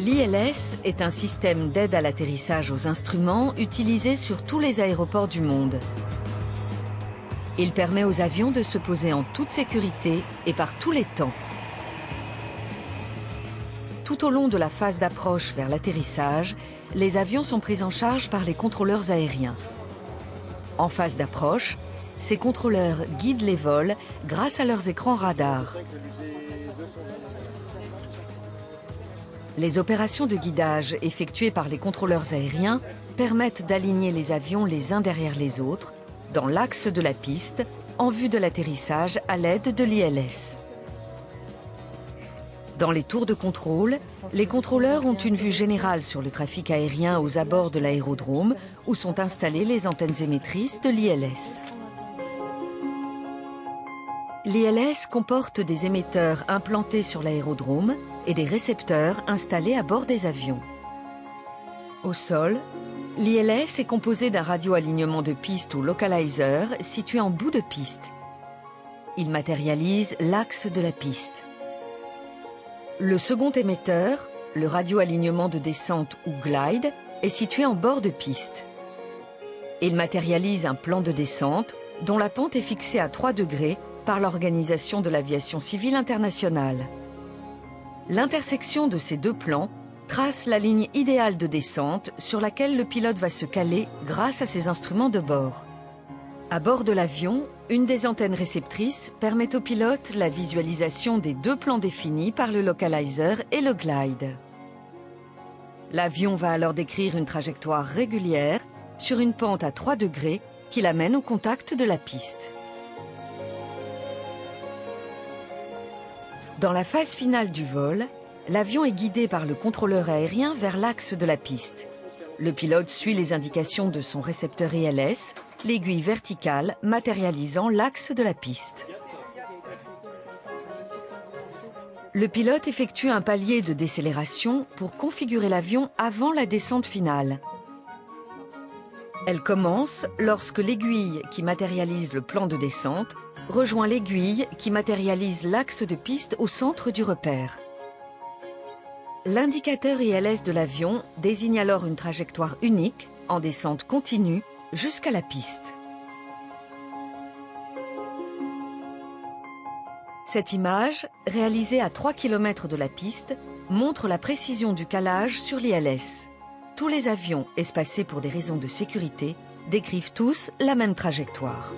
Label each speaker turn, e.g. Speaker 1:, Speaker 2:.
Speaker 1: L'ILS est un système d'aide à l'atterrissage aux instruments utilisé sur tous les aéroports du monde. Il permet aux avions de se poser en toute sécurité et par tous les temps. Tout au long de la phase d'approche vers l'atterrissage, les avions sont pris en charge par les contrôleurs aériens. En phase d'approche, ces contrôleurs guident les vols grâce à leurs écrans radars. Les opérations de guidage effectuées par les contrôleurs aériens permettent d'aligner les avions les uns derrière les autres dans l'axe de la piste en vue de l'atterrissage à l'aide de l'ILS. Dans les tours de contrôle, les contrôleurs ont une vue générale sur le trafic aérien aux abords de l'aérodrome où sont installées les antennes émettrices de l'ILS. L'ILS comporte des émetteurs implantés sur l'aérodrome et des récepteurs installés à bord des avions. Au sol, l'ILS est composé d'un radioalignement de piste ou localizer situé en bout de piste. Il matérialise l'axe de la piste. Le second émetteur, le radioalignement de descente ou glide, est situé en bord de piste. Il matérialise un plan de descente dont la pente est fixée à 3 degrés par l'Organisation de l'aviation civile internationale. L'intersection de ces deux plans trace la ligne idéale de descente sur laquelle le pilote va se caler grâce à ses instruments de bord. À bord de l'avion, une des antennes réceptrices permet au pilote la visualisation des deux plans définis par le localizer et le glide. L'avion va alors décrire une trajectoire régulière sur une pente à 3 degrés qui l'amène au contact de la piste. Dans la phase finale du vol, l'avion est guidé par le contrôleur aérien vers l'axe de la piste. Le pilote suit les indications de son récepteur ILS, l'aiguille verticale matérialisant l'axe de la piste. Le pilote effectue un palier de décélération pour configurer l'avion avant la descente finale. Elle commence lorsque l'aiguille qui matérialise le plan de descente rejoint l'aiguille qui matérialise l'axe de piste au centre du repère. L'indicateur ILS de l'avion désigne alors une trajectoire unique en descente continue jusqu'à la piste. Cette image, réalisée à 3 km de la piste, montre la précision du calage sur l'ILS. Tous les avions espacés pour des raisons de sécurité décrivent tous la même trajectoire.